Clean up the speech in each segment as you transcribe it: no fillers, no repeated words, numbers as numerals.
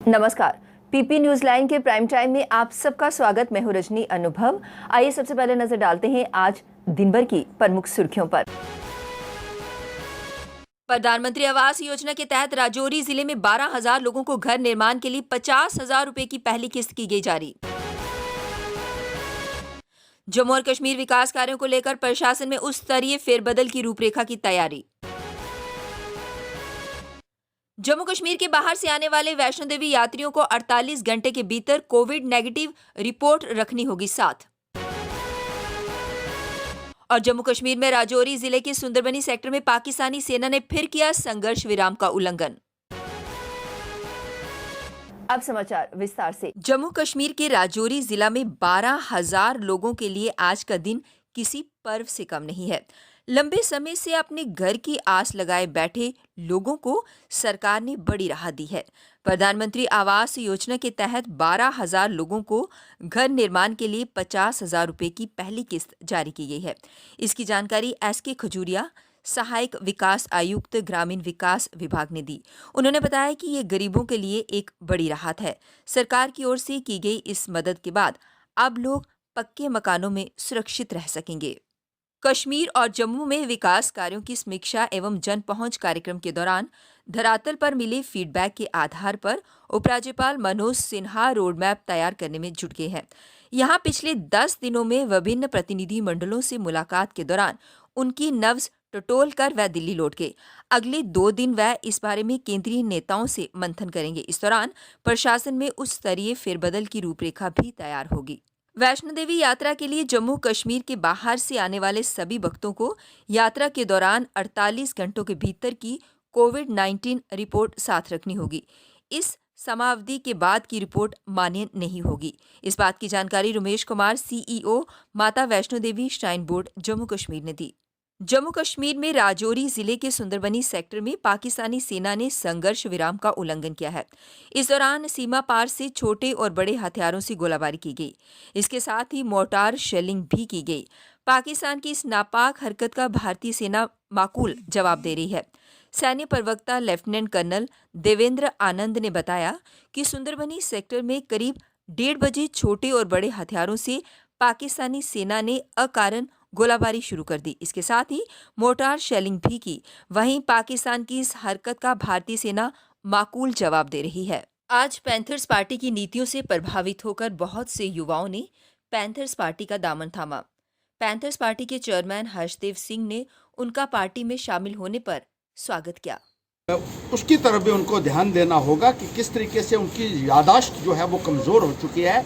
नमस्कार। PP news line के prime time में आप सबका स्वागत। मैं हूं रजनी अनुभव। आइए सबसे पहले नजर डालते हैं आज दिन भर की प्रमुख सुर्खियों पर। प्रधानमंत्री आवास योजना के तहत राजौरी जिले में 12,000 लोगों को घर निर्माण के लिए 50,000 रुपए की पहली किस्त की गई जारी। जम्मू और कश्मीर विकास कार्यों को लेकर प्रशासन में उच्च स्तरीय फेरबदल की रूपरेखा की तैयारी। जम्मू कश्मीर के बाहर से आने वाले वैष्णो देवी यात्रियों को 48 घंटे के भीतर कोविड नेगेटिव रिपोर्ट रखनी होगी साथ। और जम्मू कश्मीर में राजौरी जिले के सुंदरबनी सेक्टर में पाकिस्तानी सेना ने फिर किया संघर्ष विराम का उल्लंघन। अब समाचार विस्तार से। जम्मू कश्मीर के राजौरी जिला में 12,000 लोगों के लिए आज का दिन किसी पर्व से कम नहीं है। लंबे समय से अपने घर की आस लगाए बैठे लोगों को सरकार ने बड़ी राहत दी है। प्रधानमंत्री आवास योजना के तहत 12,000 लोगों को घर निर्माण के लिए 50,000 रुपए की पहली किस्त जारी की गई है। इसकी जानकारी एसके खजूरिया, सहायक विकास आयुक्त ग्रामीण विकास विभाग ने दी। उन्होंने बताया कि ये गरीबों के लिए एक बड़ी राहत है। सरकार की ओर से की गई इस मदद के बाद अब लोग पक्के मकानों में सुरक्षित रह सकेंगे। कश्मीर और जम्मू में विकास कार्यों की समीक्षा एवं जन पहुंच कार्यक्रम के दौरान धरातल पर मिले फीडबैक के आधार पर उपराज्यपाल मनोज सिन्हा रोड मैप तैयार करने में जुट गए हैं। यहां पिछले 10 दिनों में विभिन्न प्रतिनिधि मंडलों से मुलाकात के दौरान उनकी नब्ज टटोल कर वह दिल्ली लौट गए। अगले 2 दिन वह इस बारे में केंद्रीय नेताओं से मंथन करेंगे। इस दौरान प्रशासन में उच्च स्तरीय फेरबदल की रूपरेखा भी तैयार होगी। वैष्णो देवी यात्रा के लिए जम्मू कश्मीर के बाहर से आने वाले सभी भक्तों को यात्रा के दौरान 48 घंटों के भीतर की कोविड-19 रिपोर्ट साथ रखनी होगी। इस समावधि के बाद की रिपोर्ट मान्य नहीं होगी। इस बात की जानकारी रमेश कुमार, सीईओ, माता वैष्णो देवी श्राइन बोर्ड, जम्मू कश्मीर ने दी। जम्मू कश्मीर में राजौरी जिले के सुंदरबनी सेक्टर में पाकिस्तानी सेना ने संघर्ष विराम का उल्लंघन किया है। इस दौरान सीमा पार से छोटे और बड़े हथियारों से गोलाबारी की गई। इसके साथ ही मोर्टार शेलिंग भी की गई। पाकिस्तान की इस नापाक हरकत का भारतीय सेना माकूल जवाब दे रही है। सैन्य प्रवक्ता लेफ्टिनेंट कर्नल देवेंद्र आनंद ने बताया कि सुंदरबनी सेक्टर में करीब 1:30 बजे छोटे और बड़े हथियारों से पाकिस्तानी सेना ने अकारण गोलाबारी शुरू कर दी। इसके साथ ही मोर्टार शेलिंग भी की। वहीं पाकिस्तान की इस हरकत का भारतीय सेना माकूल जवाब दे रही है। आज पैंथर्स पार्टी की नीतियों से प्रभावित होकर बहुत से युवाओं ने पैंथर्स पार्टी का दामन थामा। पैंथर्स पार्टी के चेयरमैन हर्षदेव सिंह ने उनका पार्टी में शामिल होने पर स्वागत किया। उसकी तरफ भी उनको ध्यान देना होगा कि किस तरीके से उनकी यादाश्त जो है वो कमज़ोर हो चुकी है।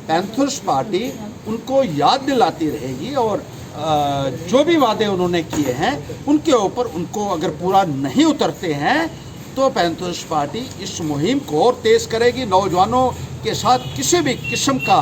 पैंथर्स पार्टी उनको याद दिलाती रहेगी और जो भी वादे उन्होंने किए हैं उनके ऊपर उनको अगर पूरा नहीं उतरते हैं तो पैंथर्स पार्टी इस मुहिम को और तेज़ करेगी। नौजवानों के साथ किसी भी किस्म का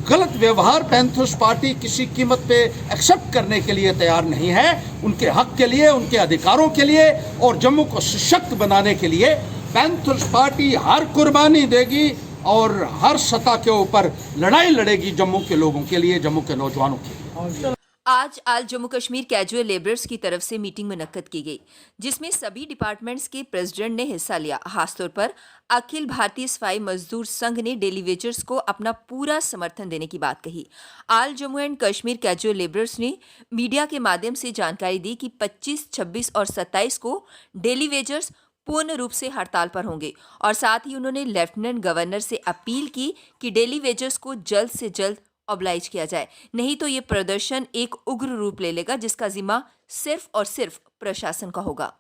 गलत व्यवहार पैंथर्स पार्टी किसी कीमत पे एक्सेप्ट करने के लिए तैयार नहीं है। उनके हक के लिए, उनके अधिकारों के लिए और जम्मू को सशक्त बनाने के लिए पैंथर्स पार्टी हर कुर्बानी देगी और हर सतह के ऊपर लड़ाई लड़ेगी जम्मू के लोगों के लिए, जम्मू के नौजवानों के लिए। आज आल जम्मू कश्मीर कैजुअल लेबरर्स की तरफ से मीटिंग मुनक्कद की गई, जिसमें सभी डिपार्टमेंट्स के प्रेसिडेंट ने हिस्सा लिया। खासतौर पर अखिल भारतीय सफाई मजदूर संघ ने डेली वेजर्स को अपना पूरा समर्थन देने की बात कही। All Jammu and Kashmir casual labourers ने मीडिया के माध्यम से जानकारी दी कि 25, 26 और 27 को डेली वेजर्स पूर्ण रूप से हड़ताल पर होंगे और साथ ही उन्होंने लेफ्टिनेंट गवर्नर से अपील की कि डेली वेजर्स को जल्द से जल्द ऑब्लाइज किया जाए, नहीं तो ये प्रदर्शन एक उग्र रूप ले लेगा जिसका जिम्मा सिर्फ और सिर्फ प्रशासन का होगा।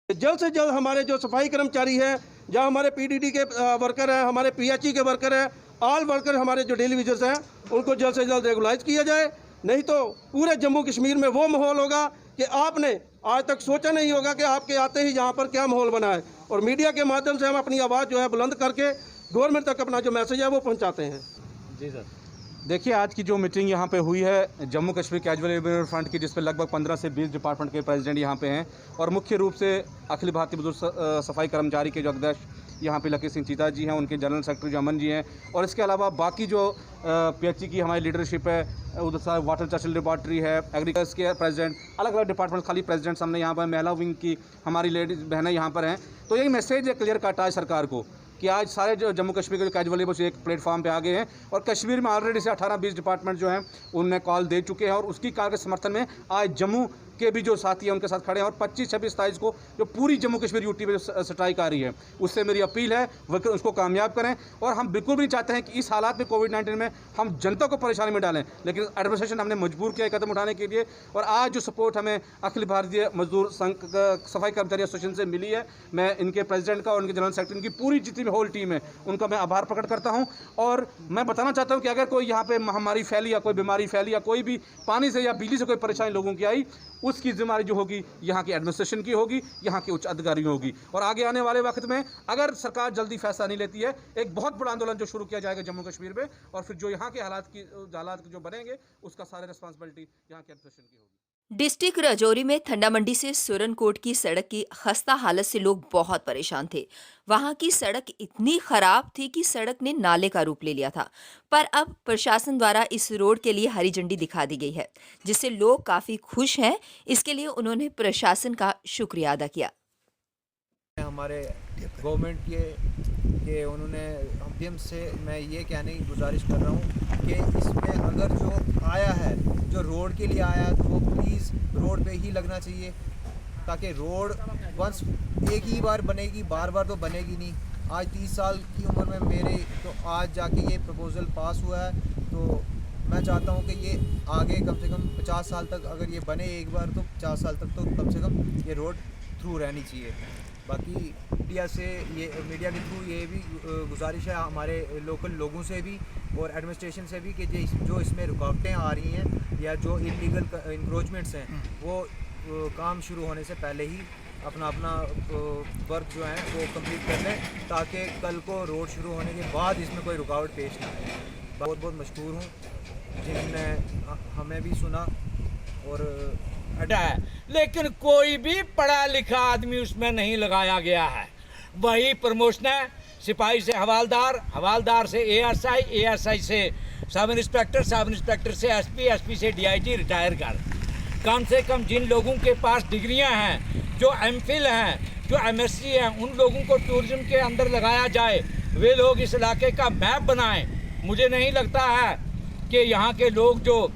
जल्द से जल्द हमारे जो सफाई कर्मचारी हैं, जहाँ हमारे पीडीडी के वर्कर हैं, हमारे पीएचई के वर्कर हैं, ऑल वर्कर हमारे जो डेली वेजर्स हैं, उनको जल्द से जल्द रेगुलाइज किया जाए। नहीं तो पूरे जम्मू कश्मीर में वो माहौल होगा कि आपने आज तक सोचा नहीं होगा कि आपके आते ही यहाँ पर क्या माहौल बना है। और मीडिया के माध्यम से हम अपनी आवाज़ जो है बुलंद करके गवर्नमेंट तक अपना जो मैसेज है वो पहुंचाते हैं। जी सर। देखिए, आज की जो मीटिंग यहाँ पे हुई है Jammu Kashmir casual labour front की, जिसपे लगभग 15 से 20 डिपार्टमेंट के प्रेसिडेंट यहाँ पे हैं और मुख्य रूप से अखिल भारतीय मजदूर सफाई कर्मचारी के जो अध्यक्ष यहाँ पे लकी सिंह चीता जी हैं, उनके जनरल सेक्रेटरी जो अमन जी हैं, और इसके अलावा बाकी जो PHC की हमारी लीडरशिप है, उधर सारा वाटर चर्चल लेबॉर्ट्री है, एग्रीकल्चर के प्रेसिडेंट, अलग अलग डिपार्टमेंट, खाली प्रेसिडेंट हमने यहाँ पर, महिला विंग की हमारी लेडीज़ बहनें यहाँ पर हैं। तो यही मैसेज है क्लियर कट आज सरकार को कि आज सारे जो जम्मू कश्मीर के जो कैजुअल लेबर्स एक प्लेटफॉर्म पे आ गए हैं, और कश्मीर में ऑलरेडी से 18-20 डिपार्टमेंट जो हैं उनने कॉल दे चुके हैं, और उसकी कार के समर्थन में आज जम्मू के भी जो साथी हैं उनके साथ खड़े हैं। और 25, 26, 27 को जो पूरी जम्मू कश्मीर यूटी में जो स्ट्राइक आ रही है, उससे मेरी अपील है वो उसको कामयाब करें। और हम बिल्कुल भी नहीं चाहते हैं कि इस हालात में कोविड-19 में हम जनता को परेशानी में डालें, लेकिन एडमिनिस्ट्रेशन हमने मजबूर किया कदम उठाने के लिए। और आज जो सपोर्ट हमें अखिल भारतीय मजदूर संघ सफाई कर्मचारी एसोसिएशन से मिली है, मैं इनके प्रेसिडेंट का और उनके जनरल सेक्रेटरी, इनकी पूरी जितनी भी होल टीम है, उनका मैं आभार प्रकट करता हूं। और मैं बताना चाहता हूं कि अगर कोई यहाँ पे महामारी फैली या कोई बीमारी फैली या कोई भी पानी से या बिजली से कोई परेशानी लोगों की आई, उसकी जिम्मेदारी जो होगी यहाँ की एडमिनिस्ट्रेशन की होगी, यहाँ के उच्च अधिकारियों होगी। और आगे आने वाले वक्त में अगर सरकार जल्दी फैसला नहीं लेती है, एक बहुत बड़ा आंदोलन जो शुरू किया जाएगा जम्मू कश्मीर में, और फिर जो यहाँ के हालात जो बनेंगे उसका सारे रिस्पॉन्सिबिलिटी यहाँ के एडमिनिस्ट्रेशन की होगी। डिस्ट्रिक्ट राजौरी में ठंडा मंडी से सुरनकोट की सड़क की खस्ता हालत से लोग बहुत परेशान थे। वहां की सड़क इतनी खराब थी कि सड़क ने नाले का रूप ले लिया था। पर अब प्रशासन द्वारा इस रोड के लिए हरी झंडी दिखा दी गई है, जिससे लोग काफी खुश हैं। इसके लिए उन्होंने प्रशासन का शुक्रिया अदा किया। हमारे गवर्नमेंट के उन्होंने माध्यम से मैं ये कहने की गुजारिश कर रहा हूँ कि इसमें अगर जो आया है, जो रोड के लिए आया है, तो वो प्लीज़ रोड पे ही लगना चाहिए, ताकि रोड वंस एक ही बार बनेगी, बार बार तो बनेगी नहीं। आज 30 साल की उम्र में मेरे तो आज जाके ये प्रपोज़ल पास हुआ है, तो मैं चाहता हूँ कि ये आगे कम से कम 50 साल तक अगर ये बने एक बार, तो 50 साल तक तो कम से कम ये रोड थ्रू रहनी चाहिए। बाकी मीडिया के थ्रू ये भी गुजारिश है हमारे लोकल लोगों से भी और एडमिनिस्ट्रेशन से भी कि जो इसमें रुकावटें आ रही हैं या जो इलीगल इंक्रोचमेंट्स हैं, वो काम शुरू होने से पहले ही अपना वर्क जो है वो कंप्लीट कर लें, ताकि कल को रोड शुरू होने के बाद इसमें कोई रुकावट पेश ना आए। बहुत बहुत मशहूर हूँ जिन्होंने हमें भी सुना और हटा है, लेकिन कोई भी पढ़ा लिखा आदमी उसमें नहीं लगाया गया है। वही प्रमोशन है, सिपाही से हवालदार, हवालदार से ASI, ASI से सब इंस्पेक्टर, सब इंस्पेक्टर से SP, SP से DIG रिटायर कर। कम से कम जिन लोगों के पास डिग्रियां हैं, जो MPhil हैं, जो MSc हैं, उन लोगों को टूरिज्म के अंदर लगाया जाए। वे लोग इस इलाके का मैप बनाएं। मुझे नहीं लगता है कि यहाँ के लोग जो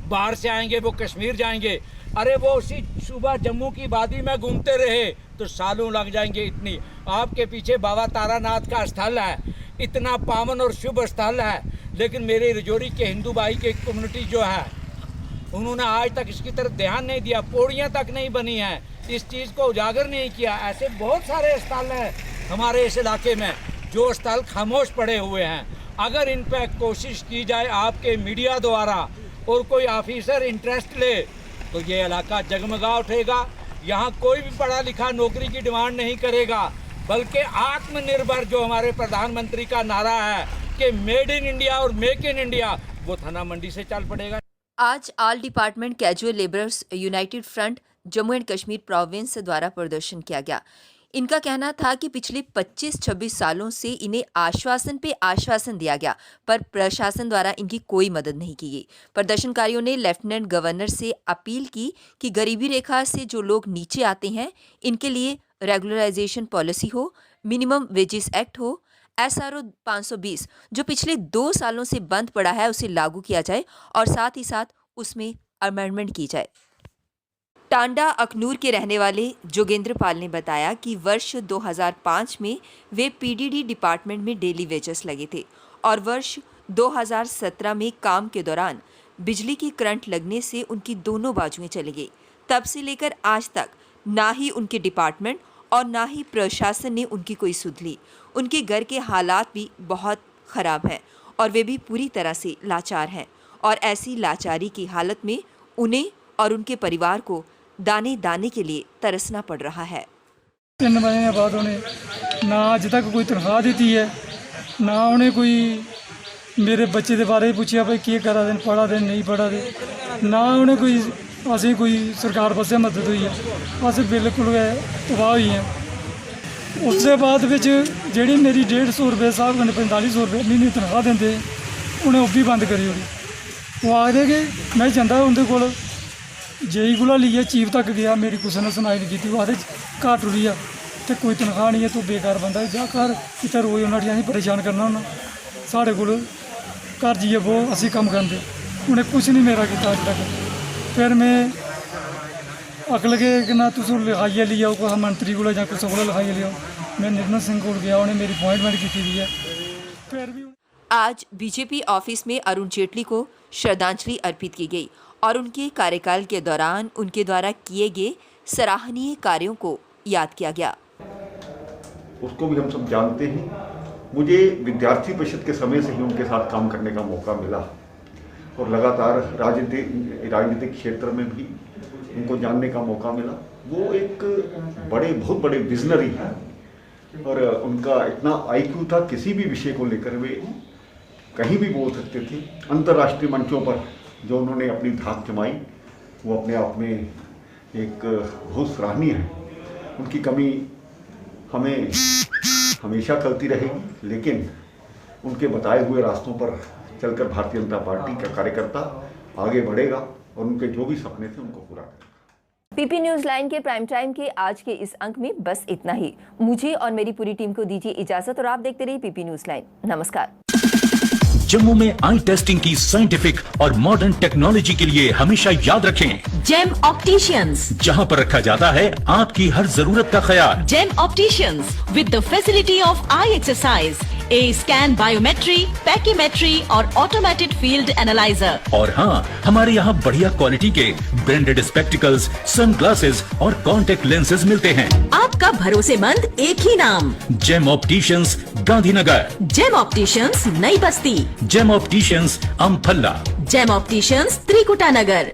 बाहर से आएंगे वो कश्मीर जाएंगे। अरे वो उसी सुबह जम्मू की वादी में घूमते रहे तो सालों लग जाएंगे। इतनी आपके पीछे बाबा तारानाथ का स्थल है, इतना पावन और शुभ स्थल है, लेकिन मेरे राजौरी के हिंदू भाई के कम्युनिटी जो है, उन्होंने आज तक इसकी तरफ ध्यान नहीं दिया। पौड़ियाँ तक नहीं बनी हैं, इस चीज़ को उजागर नहीं किया। ऐसे बहुत सारे स्थल हैं हमारे इस इलाके में जो स्थल खामोश पड़े हुए हैं। अगर इन पर कोशिश की जाए आपके मीडिया द्वारा और कोई ऑफिसर इंटरेस्ट ले, तो ये इलाका जगमगा उठेगा। यहाँ कोई भी पढ़ा लिखा नौकरी की डिमांड नहीं करेगा, बल्कि आत्मनिर्भर जो हमारे प्रधानमंत्री का नारा है कि मेड इन इंडिया और मेक इन इंडिया, वो थाना मंडी से चल पड़ेगा। आज all department casual labourers United front Jammu and Kashmir province द्वारा प्रदर्शन किया गया। इनका कहना था कि पिछले 25-26 सालों से इन्हें आश्वासन पे आश्वासन दिया गया, पर प्रशासन द्वारा इनकी कोई मदद नहीं की गई। प्रदर्शनकारियों ने लेफ्टिनेंट गवर्नर से अपील की कि गरीबी रेखा से जो लोग नीचे आते हैं, इनके लिए रेगुलराइजेशन पॉलिसी हो, मिनिमम वेजेस एक्ट हो, SRO 520 जो पिछले 2 सालों से बंद पड़ा है उसे लागू किया जाए और साथ ही साथ उसमें अमेंडमेंट की जाए। टांडा अखनूर के रहने वाले जोगेंद्र पाल ने बताया कि वर्ष 2005 में वे PDD डिपार्टमेंट में डेली वेजेस लगे थे और वर्ष 2017 में काम के दौरान बिजली की करंट लगने से उनकी दोनों बाजुएं चली गई। तब से लेकर आज तक ना ही उनके डिपार्टमेंट और ना ही प्रशासन ने उनकी कोई सुध ली। उनके घर के हालात भी बहुत ख़राब हैं और वे भी पूरी तरह से लाचार हैं और ऐसी लाचारी की हालत में उन्हें और उनके परिवार को दाने दाने के लिए तरसना पड़ रहा है। 3 महीने बाद उन्हें ना अज तक कोई तनख्वाह दी है, ना उन्हें कोई मेरे बच्चे के बारे पूछा भाई क्या करा दे, पढ़ा दे नहीं पढ़ा दे, ना उन्हें कोई असें कोई सरकार पास मदद हुई है। अस बिल्कुल तबाह हुई हैं। ਉਸ ਦੇ ਬਾਅਦ ਵਿੱਚ ਜਿਹੜੀ ਮੇਰੀ 150 ਰੁਪਏ ਸਾਹਿਬ ਕਹਿੰਦੇ 4500 ਰੁਪਏ ਮਹੀਨੇ ਤਨਖਾਹ ਦਿੰਦੇ ਉਹਨੇ ਉਹ ਵੀ ਬੰਦ ਕਰੀ ਉਹਦੀ। ਉਹ ਆਖਦੇ ਕਿ ਮੈਂ ਜਾਂਦਾ ਉਹਦੇ ਕੋਲ जेई कोला लिए चीफ तक गया, मेरी किसी ने सुनाई नहीं की। वो आते घर टुरी आ तो कोई तनख्वाह नहीं है, तू बेकार बंदा जा घर इतना रोज़ उन्होंने अं परेशान करना होना। साढ़े को घर जाइए वो असी कम करते, उन्हें कुछ नहीं मेरा किया अज तक। फिर मैं अकल के कि ना तुम लिखाइए ले आओ किसी मंत्री को या किसी को लिखाइए ले आओ। मैं निर्मल सिंह को गया, उन्हें मेरी अपॉइंटमेंट की हुई है। फिर भी आज बीजेपी ऑफिस में अरुण जेटली को श्रद्धांजलि अर्पित की गई और उनके कार्यकाल के दौरान उनके द्वारा किए गए सराहनीय कार्यों को याद किया गया। उसको भी हम सब जानते हैं। मुझे विद्यार्थी परिषद के समय से ही उनके साथ काम करने का मौका मिला और लगातार राजनीतिक क्षेत्र में भी उनको जानने का मौका मिला। वो एक बहुत बड़े विजनरी हैं और उनका इतना IQ था, किसी भी विषय को लेकर वे कहीं भी बोल सकते थे। अंतर्राष्ट्रीय मंचों पर जो उन्होंने अपनी धाक जमाई वो अपने आप में एक बहुत सराहनीय है। उनकी कमी हमें हमेशा खलती रहेगी, लेकिन उनके बताए हुए रास्तों पर चलकर भारतीय जनता पार्टी का कार्यकर्ता आगे बढ़ेगा और उनके जो भी सपने थे उनको पूरा करेगा। पीपी न्यूज लाइन के प्राइम टाइम के आज के इस अंक में बस इतना ही। मुझे और मेरी पूरी टीम को दीजिए इजाजत और आप देखते रहिए पीपी न्यूज लाइन। नमस्कार। जम्मू में आई टेस्टिंग की साइंटिफिक और मॉडर्न टेक्नोलॉजी के लिए हमेशा याद रखें जेम ऑप्टिशियंस, जहां पर रखा जाता है आपकी हर जरूरत का ख्याल। Gem opticians with the facility of eye exercise, A scan, biometry, pachymetry और ऑटोमेटेड फील्ड एनालाइजर। और हाँ, हमारे यहाँ बढ़िया क्वालिटी के ब्रांडेड स्पेक्टिकल्स, सनग्लासेस और कॉन्टेक्ट लेंसेज मिलते हैं। आपका भरोसेमंद एक ही नाम, gem opticians, Gandhinagar. Gem opticians, Nai Basti. Gem opticians, Amphalla. Gem opticians, Trikuta नगर।